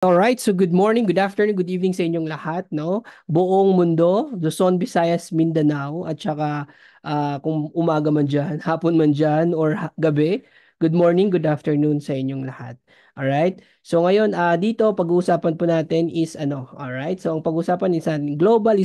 Alright, so good morning, good afternoon, good evening sa inyong lahat, no? Buong mundo, Luzon, Visayas, Mindanao, at saka kung umaga man dyan, hapon man dyan, or gabi, good morning, good afternoon sa inyong lahat. Alright, so ngayon, dito, pag-uusapan po natin is alright? So ang pag-uusapan is global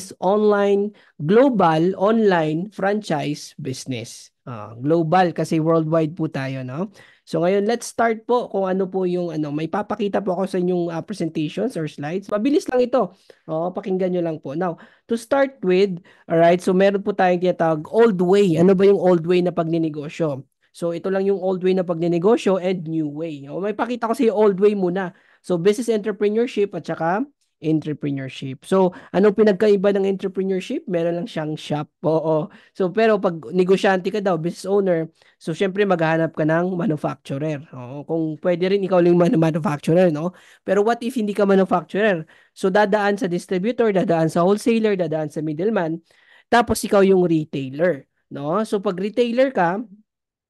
online franchise business. Global kasi worldwide po tayo, no? So ngayon, let's start po kung ano po yung may papakita po ako sa inyong presentations or slides. Mabilis lang ito. Pakinggan nyo lang po. Now, to start with, alright, so meron po tayong tinatawag old way. Ano ba yung old way na pagninegosyo? So ito lang yung old way na pagninegosyo and new way. May pakita ko sa yung old way muna. So business entrepreneurship at saka entrepreneurship. So, anong pinagkaiba ng entrepreneurship? Meron lang siyang shop. Oo. So, pero pag negosyante ka daw, business owner, so, syempre maghahanap ka ng manufacturer. Oo, kung pwede rin ikaw lang manufacturer, no? Pero what if hindi ka manufacturer? So, dadaan sa distributor, dadaan sa wholesaler, dadaan sa middleman, tapos ikaw yung retailer, no? So, pag retailer ka,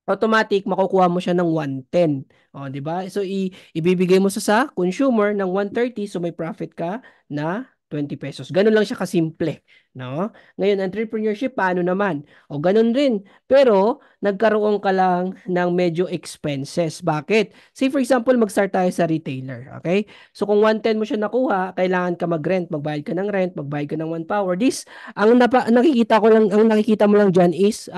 automatic makukuha mo siya ng 110. O, di ba? So ibibigay mo sa consumer ng 130, so may profit ka na 20 pesos. Ganun lang siya kasimple, no? Ngayon, entrepreneurship paano naman? O ganun rin. Pero nagkaroon ka lang ng medyo expenses. Bakit? Say for example, mag-start tayo sa retailer, okay? So kung 110 mo siya nakuha, kailangan ka mag-rent, magbayad ka ng rent, magbayad ka ng manpower. Ang nakikita mo lang diyan is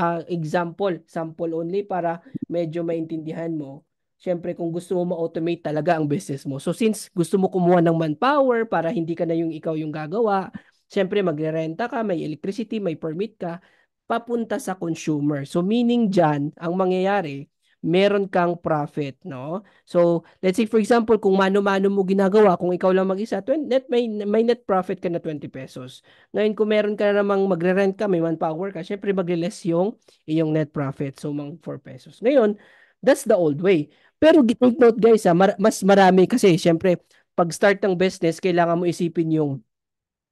sample only para medyo maintindihan mo. Siyempre, kung gusto mo ma-automate talaga ang business mo. So, since gusto mo kumuha ng manpower para hindi ka na yung ikaw yung gagawa, siyempre, magre-renta ka, may electricity, may permit ka, papunta sa consumer. So, meaning dyan, ang mangyayari, meron kang profit, no? So, let's say for example, kung mano-mano mo ginagawa, kung ikaw lang mag-isa, may net profit ka na 20 pesos. Ngayon, kung meron ka na namang magre-rent ka, may manpower ka, syempre magre-less yung iyong net profit. So, mga 4 pesos. Ngayon, that's the old way. Pero take note guys, mas marami kasi syempre pag start ng business, kailangan mo isipin yung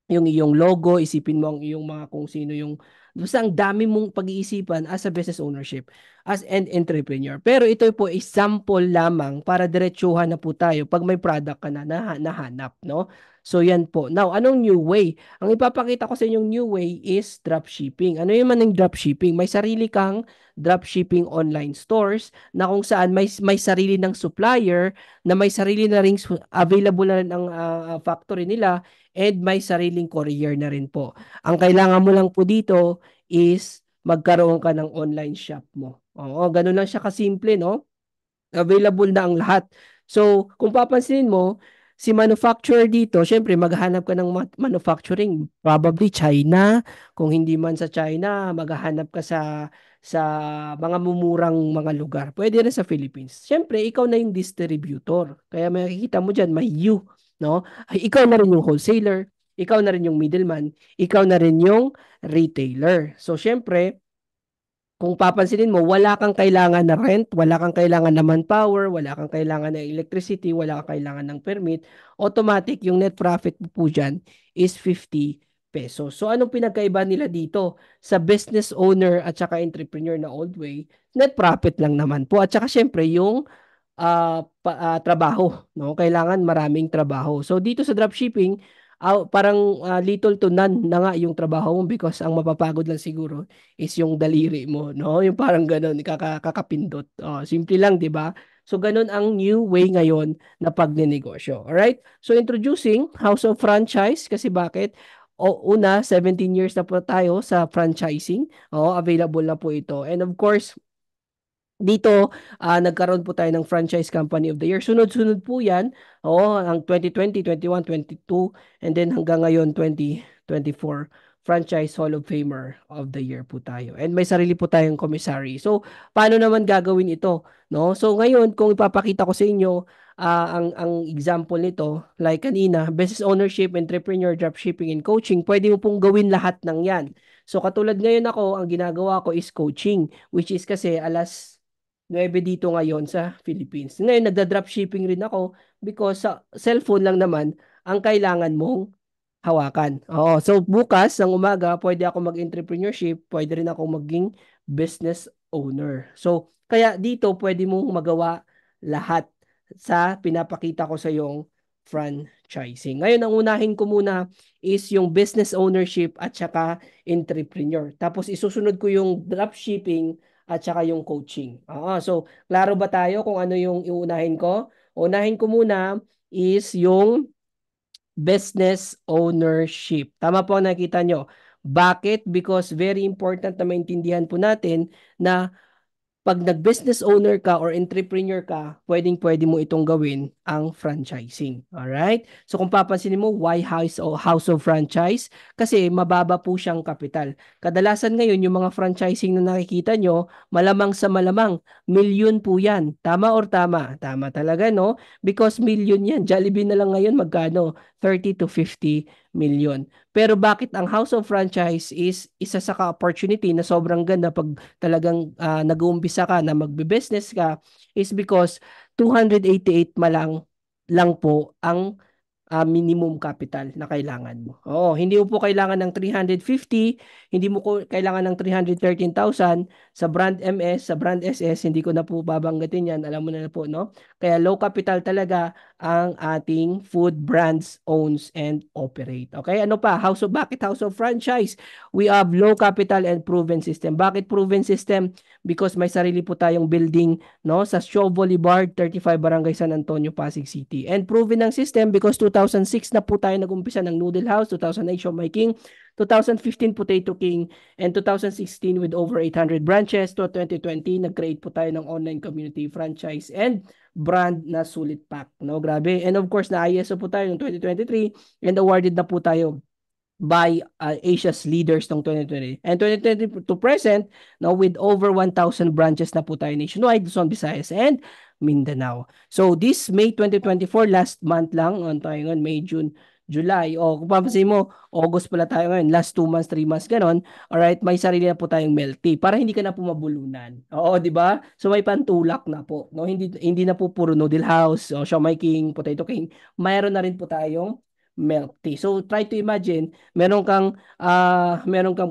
iyong logo, isipin mo ang iyong mga kung sino yung basta ang dami mong pag-iisipan as a business ownership, as an entrepreneur. Pero ito po is sample lamang para diretsuhan na po tayo pag may product ka na nahanap, no? So yan po. Now, anong new way? Ang ipapakita ko sa inyong new way is dropshipping. Ano yung man ng dropshipping? May sarili kang dropshipping online stores na kung saan may sarili ng supplier na may sarili na ring available na rin ang factory nila and may sariling courier na rin po. Ang kailangan mo lang po dito is magkaroon ka ng online shop mo. Oo, ganun lang siya kasimple, no? Available na ang lahat. So, kung papansinin mo, si manufacturer dito, syempre maghahanap ka ng manufacturing, probably China. Kung hindi man sa China, maghahanap ka sa mga mumurang mga lugar. Pwede rin sa Philippines. Syempre, ikaw na yung distributor. Kaya makikita mo dyan, may you, no? Ay, ikaw na rin yung wholesaler, ikaw na rin yung middleman, ikaw na rin yung retailer. So, syempre, kung papansinin mo, wala kang kailangan na rent, wala kang kailangan na manpower, wala kang kailangan na electricity, wala kang kailangan ng permit, automatic yung net profit mo po dyan is 50 pesos. So anong pinagkaiba nila dito sa business owner at saka entrepreneur na old way? Net profit lang naman po. At saka syempre yung trabaho, no? Kailangan maraming trabaho. So dito sa dropshipping, parang little to none na nga yung trabaho mo because ang mapapagod lang siguro is yung daliri mo, no? Yung parang ganun, kakapindot. Simple lang, 'di ba? So ganun ang new way ngayon na pagnenegosyo. Alright? So introducing House of Franchise kasi bakit? Una, 17 years na po tayo sa franchising. Available na po ito. And of course, dito, nagkaroon po tayo ng Franchise Company of the Year. Sunod-sunod po yan. Ang 2020, 21, 22, and then hanggang ngayon, 2024, Franchise Hall of Famer of the Year po tayo. And may sarili po tayong commissary. So, paano naman gagawin ito? No? So, ngayon, kung ipapakita ko sa inyo, ang example nito, like kanina, business ownership, entrepreneur, dropshipping, and coaching, pwede mo pong gawin lahat ng yan. So, katulad ngayon ako, ang ginagawa ko is coaching, which is kasi alas 9 dito ngayon sa Philippines. Ngayon, nagda-dropshipping rin ako because sa cellphone lang naman ang kailangan mong hawakan. So bukas ng umaga, pwede ako mag-entrepreneurship, pwede rin ako maging business owner. So, kaya dito pwede mong magawa lahat sa pinapakita ko sa yung franchising. Ngayon, ang unahin ko muna is yung business ownership at saka entrepreneur. Tapos isusunod ko yung dropshipping at saka yung coaching. So, klaro ba tayo kung ano yung iunahin ko? Unahin ko muna is yung business ownership. Tama po ang nakita nyo. Bakit? Because very important na maintindihan po natin na pag nag-business owner ka or entrepreneur ka, pwedeng-pwede mo itong gawin ang franchising. Alright? So kung papansinin mo, why house of franchise? Kasi mababa po siyang kapital. Kadalasan ngayon, yung mga franchising na nakikita nyo, malamang sa malamang, milyon po yan. Tama or tama? Tama talaga, no? Because milyon yan. Jollibee na lang ngayon, magkano? 30 to 50 million. Pero bakit ang house of franchise is isa sa ka-opportunity na sobrang ganda pag talagang nag-uumpisa ka na magbe-business ka is because 288 lang po ang minimum capital na kailangan mo. Oo, hindi mo po kailangan ng 350, hindi mo ko kailangan ng 313,000 sa brand MS, sa brand SS, hindi ko na po babanggitin yan, alam mo na po, no? Kaya low capital talaga ang ating food brands owns and operate. Okay, ano pa? Bakit House of Franchise? We have low capital and proven system. Bakit proven system? Because may sarili po tayong building, no, sa Shaw Boulevard, 35 Barangay San Antonio, Pasig City. And proven ng system because 2006 na po tayo nag-umpisa ng Noodle House, 2008 Siomai King, 2015 Potato King, and 2016 with over 800 branches. To 2020, nag-create po tayo ng online community franchise and brand na Sulit Pack. No, grabe. And of course, na ISO po tayo ng 2023 and awarded na po tayo by Asia's leaders ng 2020. And 2020 to present, now with over 1,000 branches na po tayo nationwide, Luzon, Visayas, and Mindanao. So this May 2024, last month lang, on tayo ngayon, May, June, July. O kung papansin mo, August pala tayo ngayon, last 2 months, 3 months, ganon. Alright, may sarili na po tayong milk tea para hindi ka na po mabulunan. Oo, di ba? So may pantulak na po. No? Hindi na po puro Noodle House, o Siomai King, Potato King. Mayroon na rin po tayong milk tea. So try to imagine, meron kang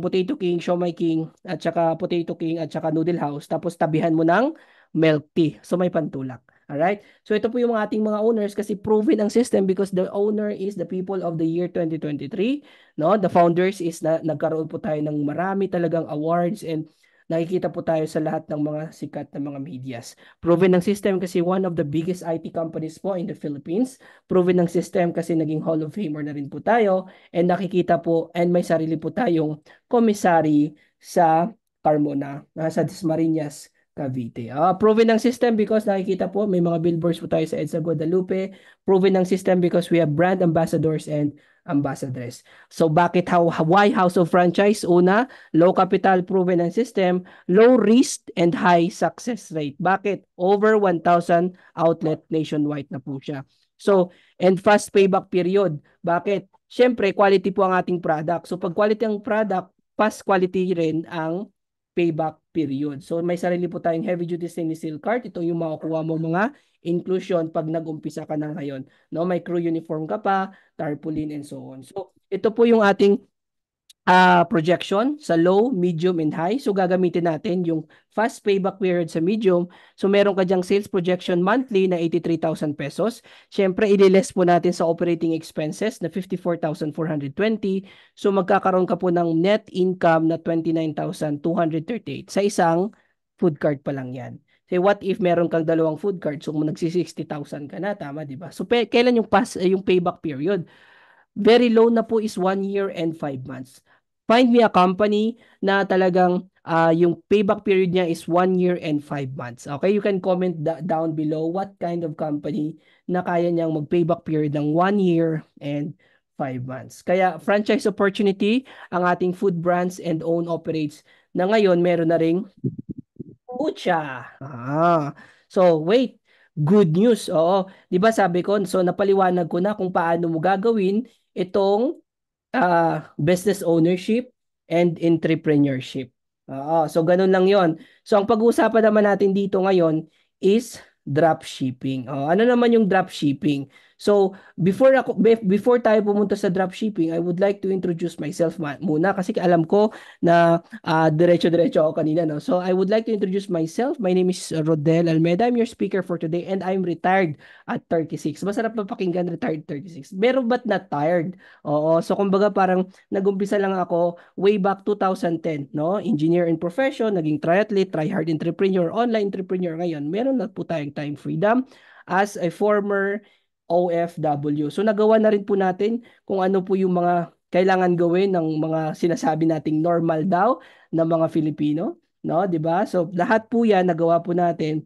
Potato King, Siomai King, at saka Potato King, at saka Noodle House, tapos tabihan mo ng milk tea. So may pantulak. Alright? So ito po yung ating mga owners kasi proven ang system because the owner is the people of the year 2023. No? The founders is nagkaroon po tayo ng marami talagang awards and nakikita po tayo sa lahat ng mga sikat na mga medias. Proven ng system kasi one of the biggest IT companies po in the Philippines. Proven ng system kasi naging Hall of Famer na rin po tayo and nakikita po and may sarili po tayong commissary sa Carmona, sa Dasmariñas, Cavite. Proven ng system because nakikita po may mga billboards po tayo sa EDSA Guadalupe. Proven ng system because we have brand ambassadors and ambassadors. So why House of Franchise? Una, low capital, proven ng system, low risk and high success rate. Bakit? Over 1,000 outlet nationwide na po siya. So, and fast payback period. Bakit? Siyempre, quality po ang ating product. So, pag quality ang product, fast quality rin ang payback period. So, may sarili po tayong heavy duty stainless steel cart. Ito yung makukuha mo mga inclusion pag nag-umpisa ka na ngayon. No, may crew uniform ka pa, tarpaulin and so on. So, ito po yung ating projection sa low, medium, and high. So, gagamitin natin yung fast payback period sa medium. So, meron ka dyang sales projection monthly na 83,000 pesos. Siyempre, ililess po natin sa operating expenses na 54,420. So, magkakaroon ka po ng net income na 29,238 sa isang food cart pa lang yan. So, what if meron kang dalawang food cart? So, kung nagsi-60,000 ka na, tama, di ba? So, kailan yung payback period? Very low na po is 1 year and 5 months. Find me a company na talagang yung payback period niya is 1 year and 5 months. Okay, you can comment down below what kind of company na kaya niyang mag-payback period ng 1 year and 5 months. Kaya franchise opportunity, ang ating food brands and own operates na ngayon meron na ring Pucha. So wait, good news. Oo, 'di ba sabi ko, so napaliwanag ko na kung paano mo gagawin itong business ownership and entrepreneurship. So ganun lang 'yon. So ang pag-uusapan naman natin dito ngayon is drop shipping. Ano naman yung drop shipping? So, before tayo pumunta sa dropshipping, I would like to introduce myself muna kasi alam ko na diretso-diretso ako kanina, no? So, I would like to introduce myself. My name is Rodel Almeida. I'm your speaker for today and I'm retired at 36. Masarap mapakinggan, retired 36. Meron ba't not tired? Oo. So, kumbaga parang nag-umpisa lang ako way back 2010, no? Engineer in profession, naging triathlete, try-hard entrepreneur, online entrepreneur ngayon. Meron na po tayong time freedom as a former OFW. So nagawa na rin po natin kung ano po yung mga kailangan gawin ng mga sinasabi nating normal daw ng mga Filipino, no, 'di ba? So lahat po 'yan nagawa po natin.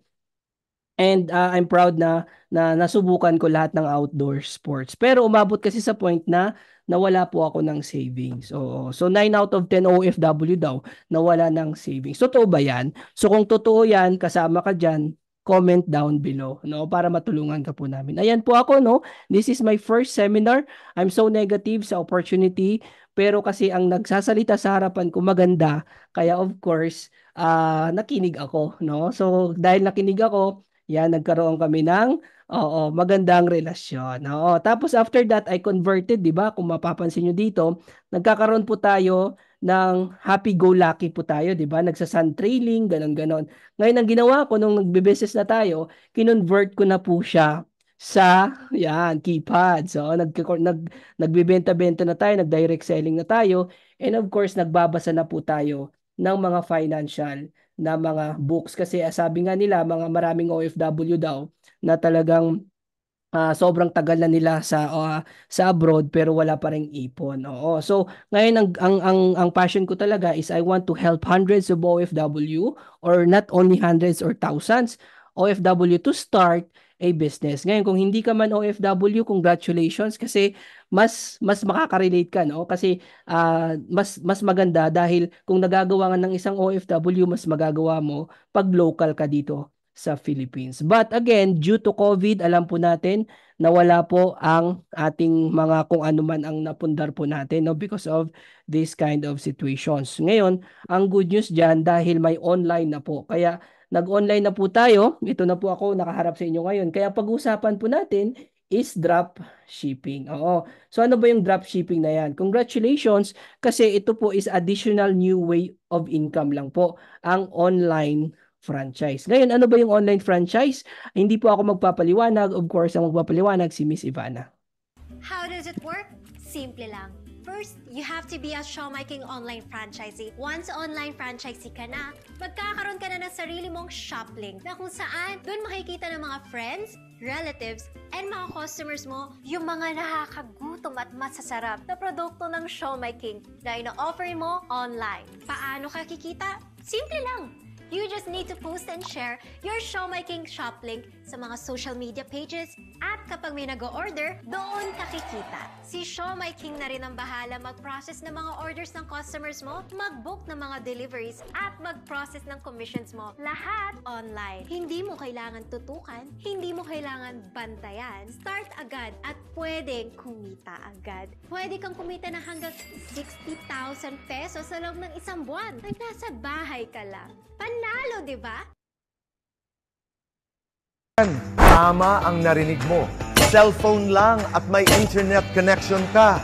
And I'm proud na nasubukan ko lahat ng outdoor sports. Pero umabot kasi sa point na nawala po ako ng savings. So 9 out of 10 OFW daw nawala ng savings. Totoo ba 'yan? So kung totoo 'yan, kasama ka diyan, comment down below, no, para matulungan ka po namin. Ayan po ako, no. This is my first seminar. I'm so negative sa opportunity, pero kasi ang nagsasalita sa harapan ko maganda, kaya of course, nakinig ako, no. So dahil nakinig ako, yan, nagkaroon kami ng magandang relasyon. Oo. Tapos after that, I converted, di ba? Kung mapapansin nyo dito, nagkakaroon po tayo ng happy-go-lucky po tayo, di ba? Nagsa-sun trailing, ganon-ganon. Ngayon, ang ginawa ko nung nagbe-business na tayo, kinonvert ko na po siya sa, yan, keypad. So, nagbebenta-benta na tayo, nag-direct selling na tayo, and of course, nagbabasa na po tayo ng mga financial na mga books kasi sabi nga nila mga maraming OFW daw na talagang sobrang tagal na nila sa abroad pero wala pa ring ipon. Oo. So, ngayon ang passion ko talaga is I want to help hundreds of OFW or not only hundreds or thousands OFW to start a business. Ngayon, kung hindi ka man OFW, congratulations kasi mas makaka-relate ka, no? Kasi mas maganda dahil kung nagagawa nga ng isang OFW, mas magagawa mo pag local ka dito sa Philippines. But again, due to COVID, alam po natin na wala po ang ating mga kung ano man ang napundar po natin, no, because of this kind of situations. Ngayon, ang good news diyan dahil may online na po. Kaya nag-online na po tayo. Ito na po ako nakaharap sa inyo ngayon. Kaya pag-usapan po natin is drop shipping. Oo. So ano ba yung drop shipping na yan? Congratulations kasi ito po is additional new way of income lang po ang online franchise. Ngayon, ano ba yung online franchise? Hindi po ako magpapaliwanag. Of course, ang magpapaliwanag si Miss Ivana. How does it work? Simple lang. First, you have to be a Showmaking online franchisee. Once online franchisee ka na, magkakaroon ka na ng sarili mong shop link na kung saan doon makikita ng mga friends, relatives, and mga customers mo yung mga nakakagutom at masasarap na produkto ng Showmaking na ino-offer mo online. Paano ka kikita? Simple lang! You just need to post and share your Showmaking shop link sa mga social media pages at kapag may nag-o-order, doon ka kikita. Si Showmaking na rin ang bahala mag-process ng mga orders ng customers mo, mag-book ng mga deliveries at mag-process ng commissions mo. Lahat online. Hindi mo kailangan tutukan, hindi mo kailangan bantayan. Start agad at pwedeng kumita agad. Pwede kang kumita ng hanggang 60,000 pesos sa loob ng isang buwan. Nag nasa bahay ka lang. Panalo, di ba? Tama ang narinig mo. Cellphone lang at may internet connection ka.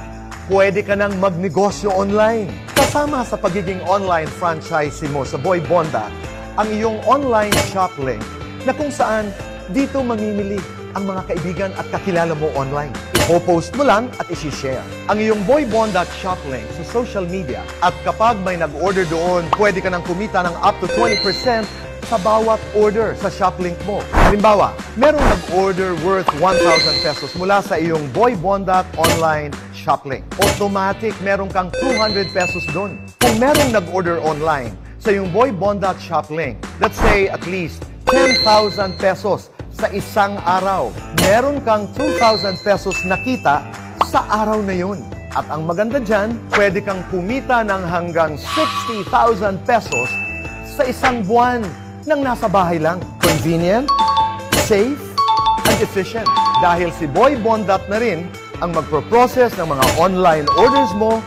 Pwede ka nang magnegosyo online. Kasama sa pagiging online franchisee mo sa Boy Bonda, ang iyong online shop link na kung saan dito mamimili ang mga kaibigan at kakilala mo online. Ipo-post mo lang at isi-share ang iyong Boy Bonda shop link sa social media. At kapag may nag-order doon, pwede ka nang kumita ng up to 20% sa bawat order sa shop link mo. Halimbawa, merong nag-order worth 1,000 pesos mula sa iyong Boy Bonda online shop link. Automatic, meron kang 200 pesos doon. Kung merong nag-order online sa iyong Boy Bonda shop link, let's say at least 10,000 pesos sa isang araw, meron kang 2,000 pesos na kita sa araw na yun. At ang maganda dyan, pwede kang kumita ng hanggang 60,000 pesos sa isang buwan nang nasa bahay lang. Convenient, safe, and efficient. Dahil si Boy Bondat na rin ang magpo-process ng mga online orders mo,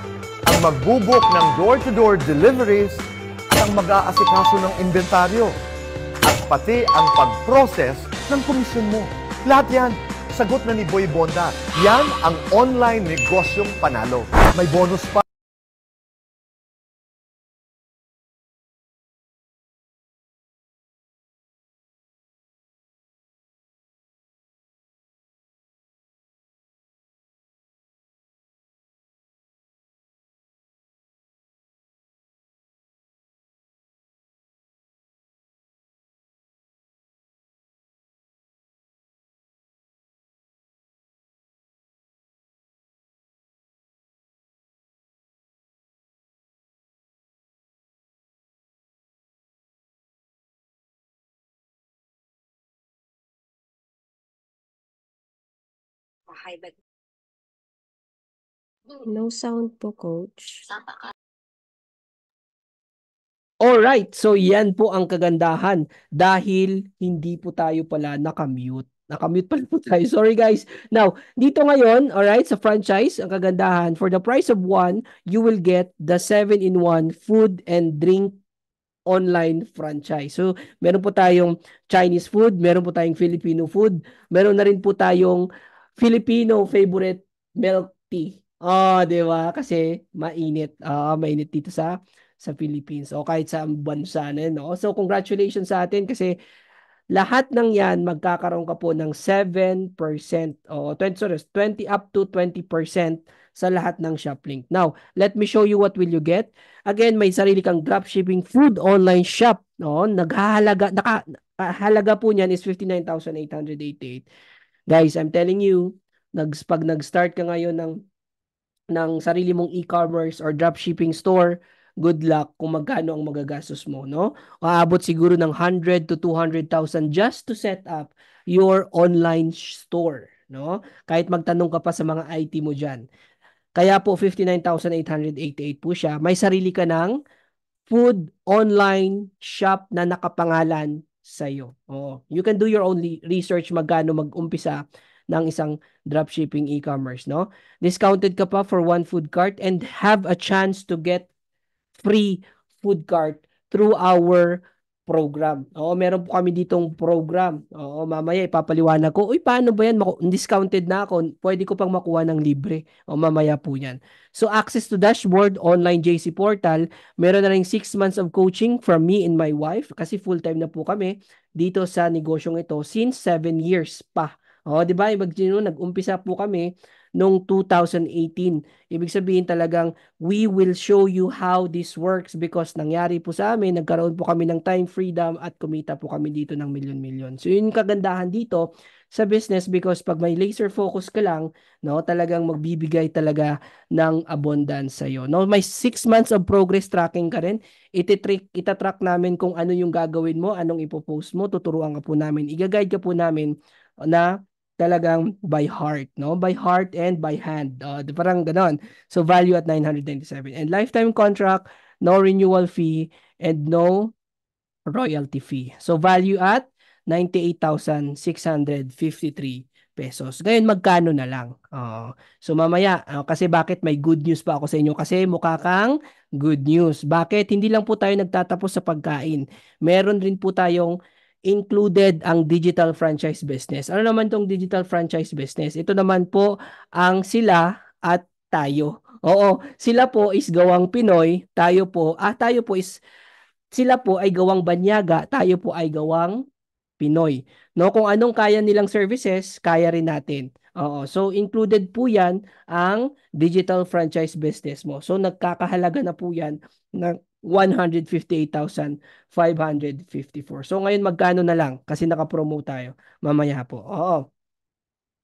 ang magbubuk ng door-to-door deliveries, at ang mag-aasikaso ng inventaryo, at pati ang pag-process ng komisyon mo. Lahat yan Sagot na ni Boy Bonda, yan ang online negosyong panalo. May bonus pa. No sound po, coach. Alright, so yan po ang kagandahan dahil hindi po tayo pala nakamute. Nakamute pala po tayo. Sorry guys. Now, dito ngayon, alright, sa franchise, ang kagandahan, for the price of one, you will get the 7-in-1 food and drink online franchise. So, meron po tayong Chinese food, meron po tayong Filipino food, meron na rin po tayong Filipino favorite milk tea. Oh, 'di ba? Kasi mainit. Mainit dito sa Philippines o kahit sa bansa na no. So, congratulations sa atin kasi lahat ng yan, magkakaroon ka po ng 7% o 20, sorry, 20 up to 20% sa lahat ng Shoplink. Now, let me show you what will you get. Again, may sarili kang dropshipping food online shop. No? Halaga po niyan is 59,888. Guys, I'm telling you, pag nag-start ka ngayon ng sarili mong e-commerce or dropshipping store, good luck kung magkano ang magagastos mo, no? Aabot siguro ng 100 to 200,000 just to set up your online store, no? Kahit magtanong ka pa sa mga IT mo dyan. Kaya po 59,888 po siya. May sarili ka ng food online shop na nakapangalan sa'yo. Oh, you can do your own research magkano mag-umpisa ng isang dropshipping e-commerce, no? Discounted ka pa for one food cart and have a chance to get free food cart through our program. Oo, meron po kami ditong program. Oo, mamaya ipapaliwanag ko, uy, paano ba yan? Discounted na ako. Pwede ko pang makuha ng libre. O, mamaya po yan. So, access to dashboard, online JC portal, meron na rin 6 months of coaching from me and my wife kasi full-time na po kami dito sa negosyong ito since 7 years pa. O, di ba? Nag-umpisa po kami noong 2018. Ibig sabihin talagang we will show you how this works because nangyari po sa amin, nagkaroon po kami ng time freedom at kumita po kami dito ng milyon-milyon. So yun yung kagandahan dito sa business because pag may laser focus ka lang, no, talagang magbibigay talaga ng abundance sa iyo. No, may 6 months of progress tracking ka rin. Itatrack namin kung ano yung gagawin mo, anong ipopost mo, tuturuan ka po namin, igaguide ka po namin na talagang by heart, no? By heart and by hand. Parang ganon. So, value at 997. And lifetime contract, no renewal fee, and no royalty fee. So, value at 98,653 pesos. Ngayon, magkano na lang? So, mamaya, kasi bakit may good news pa ako sa inyo? Kasi mukha kang good news. Bakit? Hindi lang po tayo nagtatapos sa pagkain. Meron rin po tayong included ang digital franchise business. Ano naman tong digital franchise business? Ito naman po ang sila at tayo. Oo, sila po is gawang Pinoy, tayo po is sila po ay gawang Banyaga, tayo po ay gawang Pinoy. No, kung anong kaya nilang services, kaya rin natin. Oo, so included po 'yan ang digital franchise business mo. So nagkakahalaga na po 'yan ng 158,554. So ngayon magkano na lang kasi naka-promo tayo mamaya po. Oo.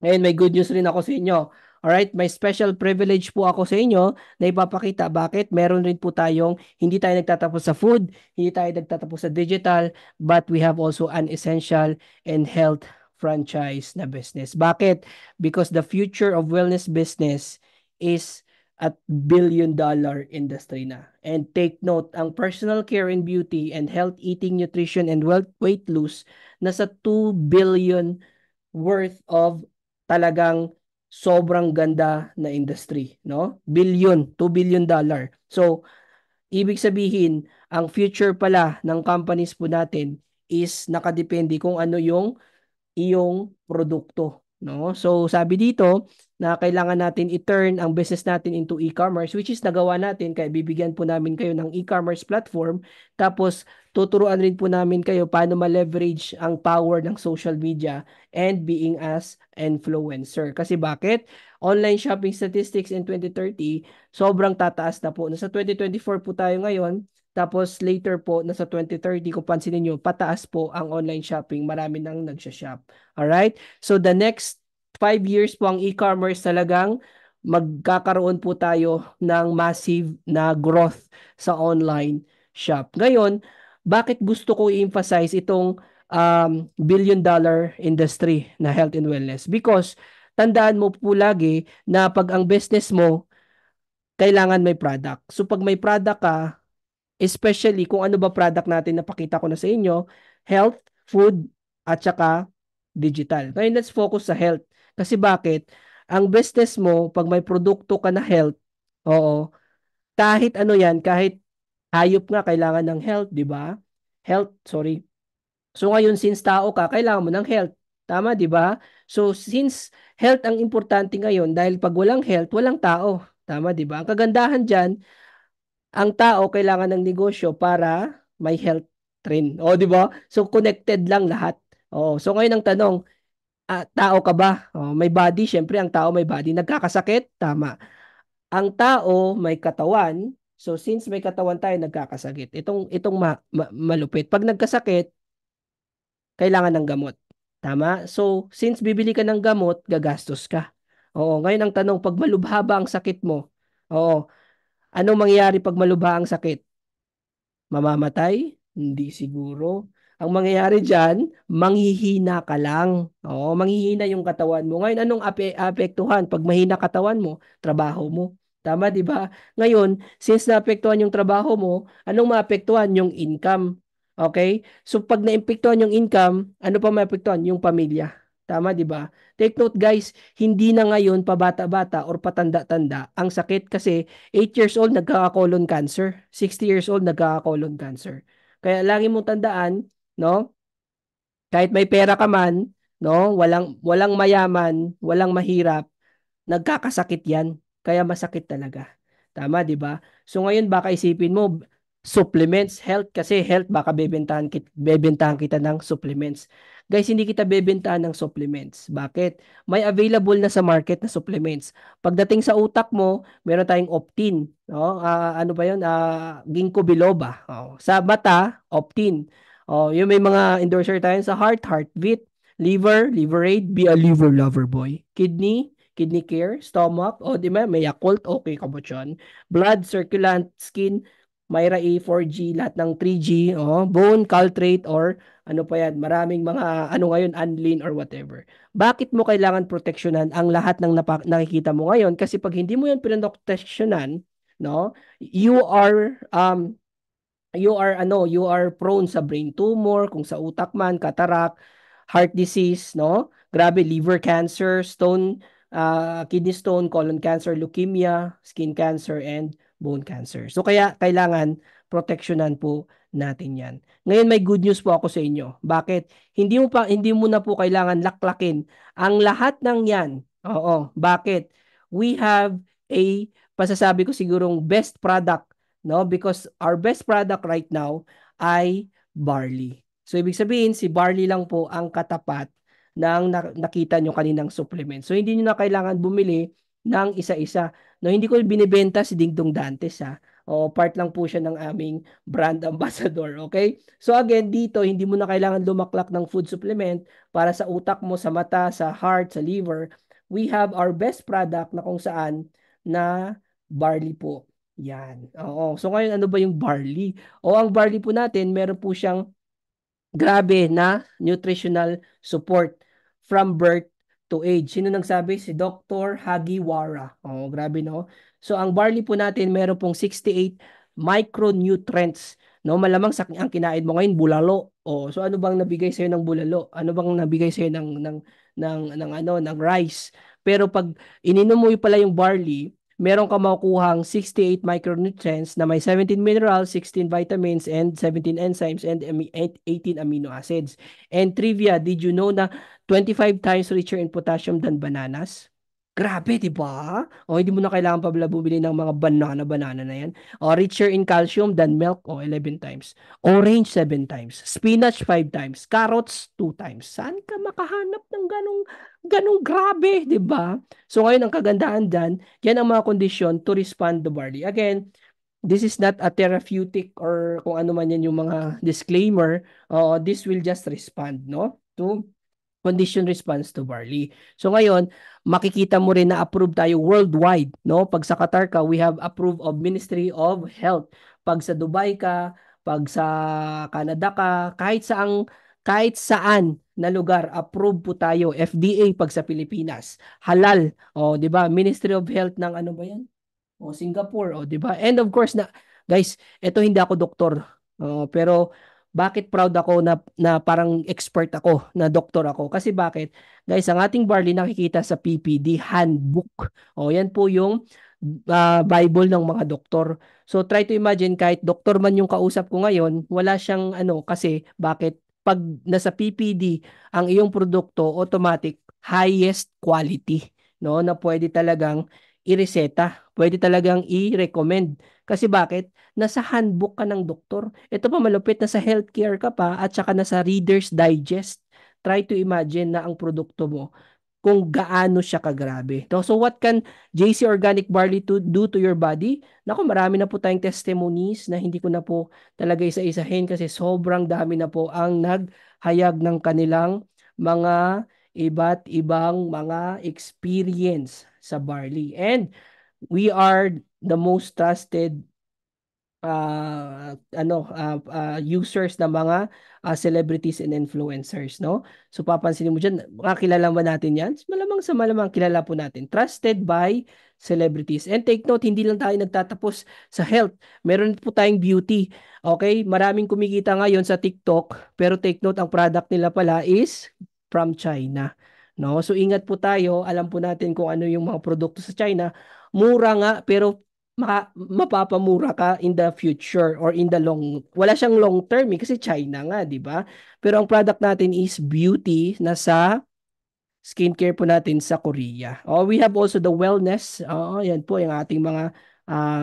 Ngayon, may good news rin ako sa inyo. Alright, may special privilege po ako sa inyo na ipapakita bakit meron rin po tayong hindi tayo nagtatapos sa food, hindi tayo nagtatapos sa digital, but we have also an essential and health franchise na business. Bakit? Because the future of wellness business is at billion-dollar industry na. And take note, ang personal care and beauty and health eating, nutrition, and weight loss nasa 2 billion worth of talagang sobrang ganda na industry, no? $2 billion. So, ibig sabihin, ang future pala ng companies po natin is nakadepende kung ano yung iyong produkto, no? So sabi dito na kailangan natin i-turn ang business natin into e-commerce, which is nagawa natin, kaya bibigyan po namin kayo ng e-commerce platform, tapos tuturuan rin po namin kayo paano ma-leverage ang power ng social media and being as influencer. Kasi bakit? Online shopping statistics in 2030, sobrang tataas na po. Nasa 2024 po tayo ngayon, tapos later po, nasa 2030, kung pansinin nyo, pataas po ang online shopping. Marami nang nagsha-shop. Alright? So the next 5 years po ang e-commerce talagang magkakaroon po tayo ng massive na growth sa online shop. Ngayon, bakit gusto ko i-emphasize itong billion-dollar industry na health and wellness? Because tandaan mo po lagi na pag ang business mo, kailangan may product. So pag may product ka, especially kung ano ba product natin na pakita ko na sa inyo, health, food, at saka digital. Ngayon, let's focus sa health. Kasi bakit? Ang business mo, pag may produkto ka na health, oo, kahit ano yan, kahit hayop nga, kailangan ng health, di ba? Health, sorry. So ngayon, since tao ka, kailangan mo ng health. Tama, di ba? So since health ang importante ngayon, dahil pag walang health, walang tao. Tama, di ba? Ang kagandahan dyan, ang tao kailangan ng negosyo para may health rin. O, di ba? So connected lang lahat. Oh, so ngayon ang tanong, tao ka ba? Oh, may body, syempre ang tao may body. Nagkakasakit? Tama. Ang tao may katawan. So since may katawan tayo, nagkakasakit. Itong malupit. Pag nagkasakit, kailangan ng gamot. Tama? So since bibili ka ng gamot, gagastos ka. Oo, ngayon ang tanong, pag malubha ba ang sakit mo? Oo, anong mangyayari pag malubha ang sakit? Mamamatay? Hindi siguro. Ang mangyayari dyan, manghihina ka lang. Oo, manghihina yung katawan mo. Ngayon, anong apektuhan? Pag mahina katawan mo, trabaho mo. Tama, di ba? Ngayon, since naapektuhan yung trabaho mo, anong maapektuhan? Yung income. Okay? So, pag naapektuhan yung income, ano pa maapektuhan? Yung pamilya. Tama, di ba? Take note, guys, hindi na ngayon pabata-bata or patanda-tanda ang sakit kasi 8 years old nagkaka-colon cancer, 60 years old nagkaka-colon cancer. Kaya lagi mong tandaan, no? Kahit may pera ka man, no? Walang mayaman, walang mahirap, nagkakasakit 'yan. Kaya masakit talaga. Tama, 'di ba? So ngayon baka isipin mo supplements, health kasi health baka bebentahan kita ng supplements. Guys, hindi kita bebentahan ng supplements. Bakit? May available na sa market na supplements. Pagdating sa utak mo, meron tayong Optin, no? Ano ba 'yon? Ginkgo biloba. Oh, sa mata, Optin. Oh, yung may mga endorser tayo sa Heartbeat, liver, Liverade, be a liver lover boy. Kidney care, stomach, o di ba, may Yakult, okay ka ba dyan? Blood, circulant, skin, Myra A, 4G, lahat ng 3G, bone, caltrate, or ano pa yan, maraming mga, ano ngayon, Anlin or whatever. Bakit mo kailangan proteksyonan ang lahat ng nakikita mo ngayon? Kasi pag hindi mo yan pinoteksyonan, no, you are prone sa brain tumor, kung sa utak man, cataract, heart disease, no? Grabe, liver cancer, kidney stone, colon cancer, leukemia, skin cancer, and bone cancer. So kaya kailangan proteksyonan po natin 'yan. Ngayon may good news po ako sa inyo. Bakit? Hindi mo na po kailangan laklakin ang lahat ng 'yan. Oo, bakit? We have a pasasabi ko sigurong best product, no? Because our best product right now ay barley. So ibig sabihin si barley lang po ang katapat ng nakita nyo kaninang supplement. So hindi nyo na kailangan bumili ng isa-isa. No, hindi ko binibenta si Dingdong Dantes ha. O part lang po siya ng aming brand ambassador, okay? So again, dito hindi mo na kailangan lumaklak ng food supplement para sa utak mo, sa mata, sa heart, sa liver. We have our best product na kung saan na barley po. Yan. Oo. So ngayon ano ba yung barley? O ang barley po natin, meron po siyang grabe na nutritional support from birth to age. Sino nagsabi? Si Dr. Hagiwara. Oh, grabe no. So ang barley po natin meron pong 68 micronutrients. No, malamang ang kinain mo ngayon bulalo. Oh, so ano bang nabigay sa ng bulalo? Ano bang nabigay sa ng rice? Pero pag ininom mo pala yung barley, meron ka makukuhang 68 micronutrients na may 17 minerals, 16 vitamins, and 17 enzymes, and 18 amino acids. And trivia, did you know na 25 times richer in potassium than bananas. Grabe, di ba? O, hindi mo na kailangan pa pala bumili ng mga banana na yan. O, richer in calcium than milk, o, 11 times. Orange, 7 times. Spinach, 5 times. Carrots, 2 times. Saan ka makahanap ng ganong grabe, di ba? So, ngayon, ang kagandahan dyan, yan ang mga kondisyon to respond to barley. Again, this is not a therapeutic or kung ano man yan yung mga disclaimer. This will just respond, no? To condition response to barley. So ngayon, makikita mo rin na approved tayo worldwide, no? Pag sa Qatar ka, we have approved of Ministry of Health. Pag sa Dubai ka, pag sa Canada ka, kahit saan na lugar, approved po tayo. FDA pag sa Pilipinas. Halal, 'di ba? Ministry of Health ng ano ba 'yan? Singapore, 'di ba? And of course na guys, ito hindi ako doktor. Pero bakit proud ako na parang expert ako, na doktor ako? Kasi bakit? Guys, ang ating barley nakikita sa PPD handbook. Yan po yung Bible ng mga doktor. So try to imagine kahit doktor man yung kausap ko ngayon, wala siyang ano kasi bakit? Pag nasa PPD ang iyong produkto, automatic highest quality, no? Na pwede talagang ireseta, pwede talagang i-recommend. Kasi bakit? Nasa handbook ka ng doktor. Ito pa malupit, nasa healthcare ka pa at saka nasa Reader's Digest. Try to imagine na ang produkto mo kung gaano siya kagrabe. No? So what can JC Organic Barley do to your body? Naku, marami na po tayong testimonies na hindi ko na po talaga isa-isahin kasi sobrang dami na po ang naghayag ng kanilang mga iba't ibang mga experience sa barley. And we are the most trusted users ng mga celebrities and influencers, no? So papansinin mo dyan, makakilala ba natin yan? Malamang sa malamang kilala po natin. Trusted by celebrities. And take note, hindi lang tayo nagtatapos sa health. Meron po tayong beauty. Okay? Maraming kumikita ngayon sa TikTok, pero take note, ang product nila pala is from China. No? So ingat po tayo, alam po natin kung ano yung mga produkto sa China. Mura nga, pero mapapamura ka in the future or in the wala siyang long term kasi China nga, di ba? Pero ang product natin is beauty na sa skincare po natin sa Korea. We have also the wellness. Yan po yung ating mga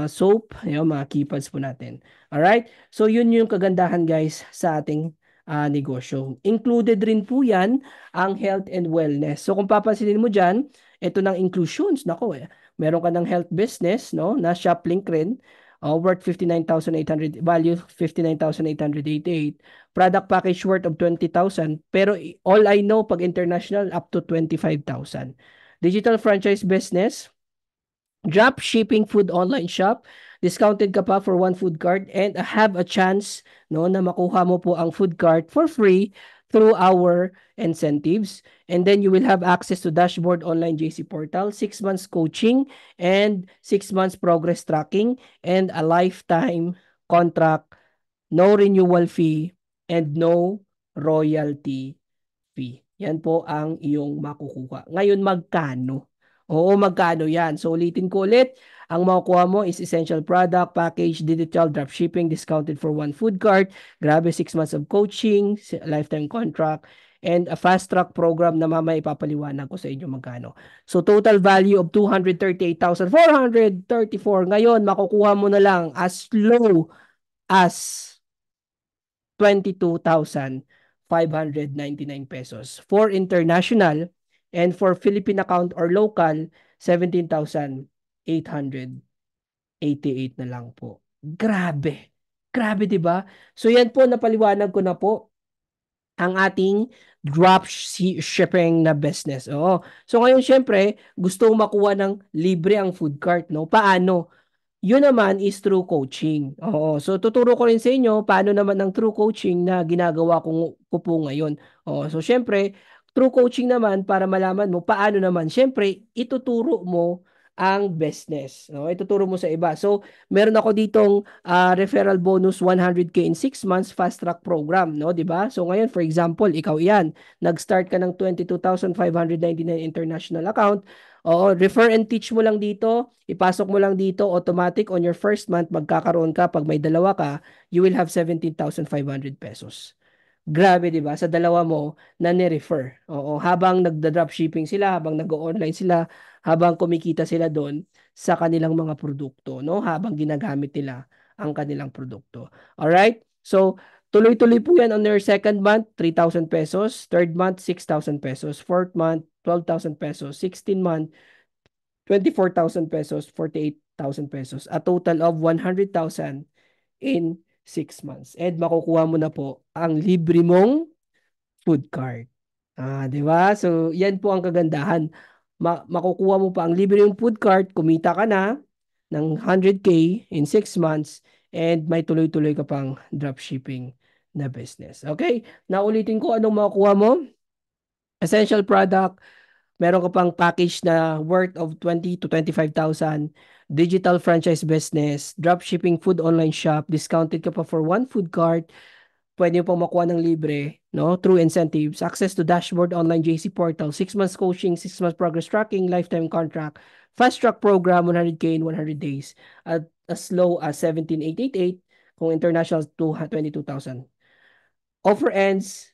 soap, yung mga keypads po natin. Alright? So yun yung kagandahan guys sa ating negosyo. Included rin po yan ang health and wellness. So kung papansinin mo dyan, ito ng inclusions. Nako meron ka ng health business, no, na ShopLink rin, worth 59,800, value 59,888. Product package worth of 20,000. Pero all I know, pag international, up to 25,000. Digital franchise business, drop shipping food online shop, discounted ka pa for one food cart and have a chance no na makuha mo po ang food cart for free through our incentives. And then you will have access to dashboard online JC portal, 6 months coaching and 6 months progress tracking and a lifetime contract, no renewal fee and no royalty fee. Yan po ang iyong makukuha. Ngayon magkano? Oo, magkano yan? So ulitin ko ulit, ang makukuha mo is essential product, package, digital, dropshipping, discounted for one food cart, grabe 6 months of coaching, lifetime contract, and a fast track program na mamaya ipapaliwanag ko sa inyo magkano. So total value of 238,434. Ngayon, makukuha mo na lang as low as 22,599 pesos. For international and for Philippine account or local, 17,888 na lang po. Grabe. Grabe, 'di ba? So yan po, napaliwanag ko na po ang ating drop shipping na business. So ngayon syempre, gusto ko makuha ng libre ang food cart, no? Paano? Yun naman is through coaching. So tuturo ko rin sa inyo paano naman ang true coaching na ginagawa ko po ngayon. So syempre, true coaching naman para malaman mo paano naman. Syempre, ituturo mo ang business. Ituturo mo sa iba. So, meron ako ditong referral bonus 100K in 6 months fast track program, no, 'di ba? So ngayon, for example, ikaw iyan, nag-start ka ng 22,599 international account. Refer and teach mo lang dito, ipasok mo lang dito, automatic on your first month, magkakaroon ka, pag may dalawa ka, you will have 17,500 pesos. Grabe, 'di ba? Sa dalawa mo na ni-refer. Oo, habang nagda-dropshipping sila, habang nag-o-online sila, habang kumikita sila doon sa kanilang mga produkto, no? Habang ginagamit nila ang kanilang produkto. All right? So, tuloy-tuloy po 'yan on your second month, 3,000 pesos, third month, 6,000 pesos, fourth month, 12,000 pesos, 16 month, 24,000 pesos, 48,000 pesos, a total of 100,000 in 6 months. And makukuha mo na po ang libre mong food cart. 'Di ba? So, 'yan po ang kagandahan. Makukuha mo pa ang libre yung food cart, kumita ka na ng 100K in 6 months and may tuloy-tuloy ka pang dropshipping na business. Okay? Naulitin ko anong makukuha mo. Essential product, meron ka pang package na worth of 20 to 25,000, digital franchise business, dropshipping food online shop, discounted ka pa for one food cart, pwede mo pang makuha ng libre, no? Through incentives, access to dashboard online JC portal, 6 months coaching, 6 months progress tracking, lifetime contract, fast track program, 100K in 100 days, at as low as 17,888, kung international, 22,000. Offer ends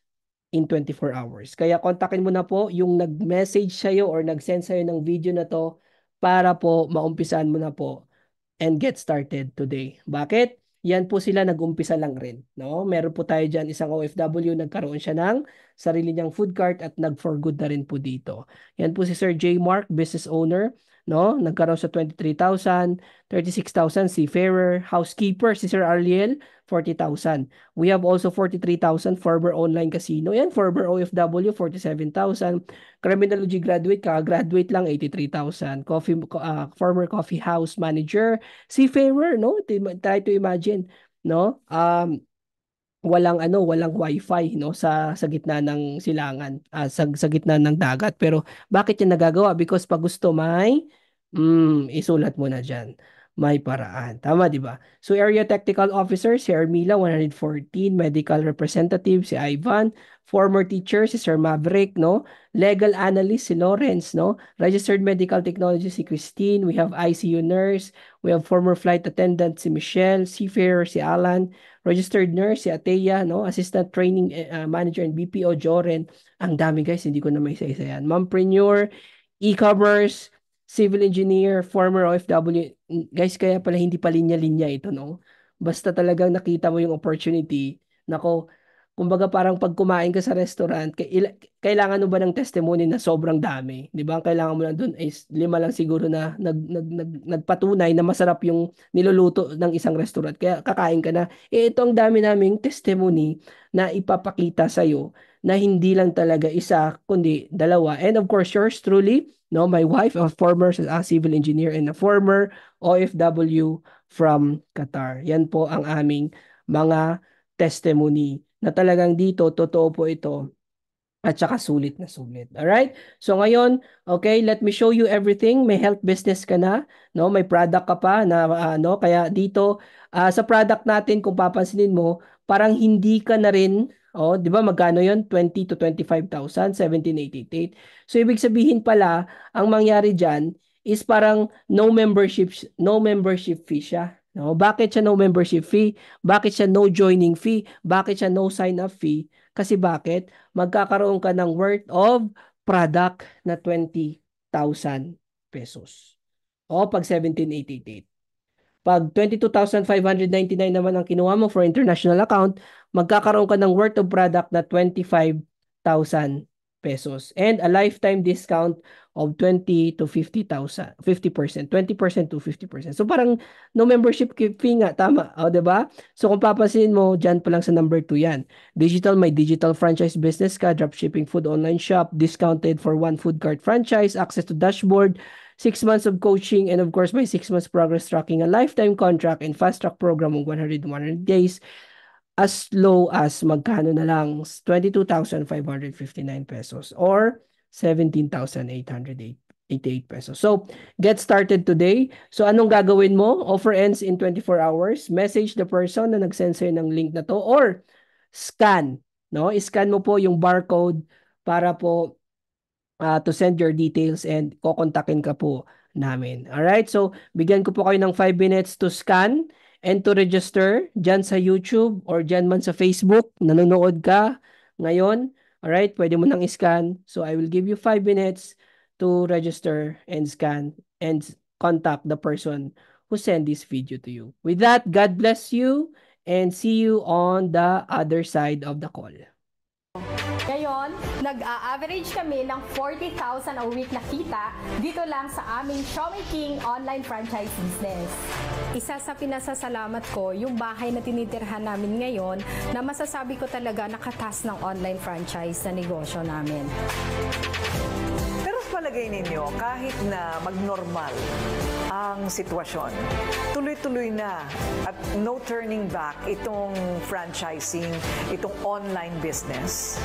in 24 hours. Kaya kontakin mo na po yung nag-message sa'yo or nag-send sa'yo ng video na to para po maumpisan mo na po and get started today. Bakit? Yan po sila nag-umpisa lang rin, no? Meron po tayo diyan isang OFW, nagkaroon siya ng sarili niyang food cart at nag-for good na rin po dito. Yan po si Sir J. Mark, business owner, no? Nagkaroon sa 23,000, 36,000 seafarer, housekeeper si Sir Ariel, 40,000. We have also 43,000 former online casino. Yan, former OFW, 47,000. Criminology graduate, graduate lang, 83,000. Former coffee house manager, seafarer, no? Try to imagine, no? Walang wifi, no, sa gitna ng silangan, sa gitna ng dagat. Pero bakit niya nagagawa? Because pag gusto may isulat mo na diyan. May paraan. Tama, di ba? So, Area Technical Officer, si Ermila, 114. Medical Representative, si Ivan. Former teacher, si Sir Maverick, no? Legal Analyst, si Lawrence, no? Registered Medical Technology, si Christine. We have ICU Nurse. We have former flight attendant, si Michelle. Seafarer, si Alan. Registered Nurse, si Ateya, no? Assistant Training Manager and BPO, Joren. Ang dami, guys. Hindi ko na may isa-isa yan. Mompreneur, e-commerce, civil engineer, former OFW. Guys, kaya pala hindi pa linya-linya ito, no? Basta talagang nakita mo yung opportunity. Nako, kumbaga parang pag kumain ka sa restaurant, kailangan mo ba ng testimony na sobrang dami? Di ba? Ang kailangan mo lang doon is 5 lang siguro na nagpatunay na masarap yung niluluto ng isang restaurant. Kaya kakain ka na. Ito ang dami naming testimony na ipapakita sa'yo na hindi lang talaga isa, kundi dalawa. And of course, yours truly, no, my wife, a former civil engineer and a former OFW from Qatar. Yan po ang aming mga testimony na talagang dito, totoo po ito at saka sulit na sulit. Alright? So ngayon, okay, let me show you everything. May health business ka na, no? May product ka pa na ano, kaya dito sa product natin kung papansinin mo, parang hindi ka na rin, oh, 'di ba magkano 'yon? 20 to 25,000, 17,888. So ibig sabihin pala, ang mangyari diyan is parang no membership fee siya. No? Bakit siya no membership fee? Bakit siya no joining fee? Bakit siya no sign up fee? Kasi bakit? Magkakaroon ka ng worth of product na 20,000 pesos. O pag 17,888. Pag 22,599 naman ang kinuha mo for international account, magkakaroon ka ng worth of product na 25,000 pesos and a lifetime discount of 20 to 50,000, 50%, 20% to 50%. So parang no membership fee nga, tama, o, 'di ba? So kung papansin mo, diyan pa lang sa number 2 yan. Digital, may digital franchise business ka, dropshipping food online shop, discounted for one food cart franchise, access to dashboard, 6 months of coaching, and of course, may 6 months progress tracking, a lifetime contract, and fast track program of 100 days, as low as magkano na lang, 22,559 pesos or 17,888 pesos. So, get started today. So, anong gagawin mo? Offer ends in 24 hours. Message the person na nag-send sa'yo ng link na to or scan. No? I-scan mo po yung barcode para po to send your details and kokontakin ka po namin. Alright? So, bigyan ko po kayo ng 5 minutes to scan and to register dyan sa YouTube or dyan man sa Facebook, nanonood ka ngayon, alright, pwede mo nang scan. So I will give you 5 minutes to register and scan and contact the person who sent this video to you. With that, God bless you and see you on the other side of the call. Ngayon, nag-a-average kami ng 40,000 a week na kita dito lang sa aming Showme King online franchise business. Isa sa pinasasalamat ko, yung bahay na tinitirhan namin ngayon na masasabi ko talaga nakatas ng online franchise na negosyo namin. Pero sa palagay ninyo, kahit na magnormal ang sitwasyon, tuloy-tuloy na at no turning back itong franchising, itong online business?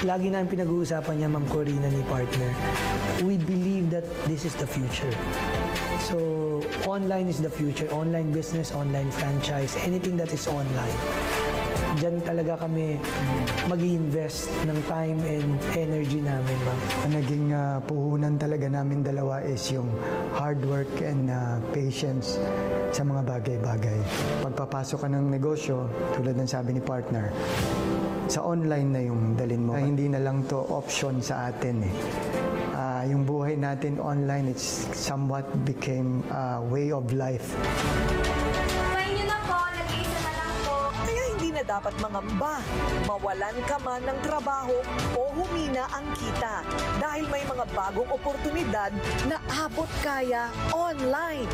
Lagi namin pinag-uusapan niya, Ma'am Corina, ni partner. We believe that this is the future. So, online is the future. Online business, online franchise, anything that is online. Diyan talaga kami mag-i-invest ng time and energy namin, ma'am. Ang naging puhunan talaga namin dalawa is yung hard work and patience sa mga bagay-bagay. Pagpapasok ka ng negosyo, tulad ng sabi ni partner, sa online na yung dalin mo. Hindi na lang to option sa atin eh. Yung buhay natin online, it's somewhat became a way of life. Dapat mangamba, mawalan ka man ng trabaho o humina ang kita dahil may mga bagong oportunidad na abot kaya online.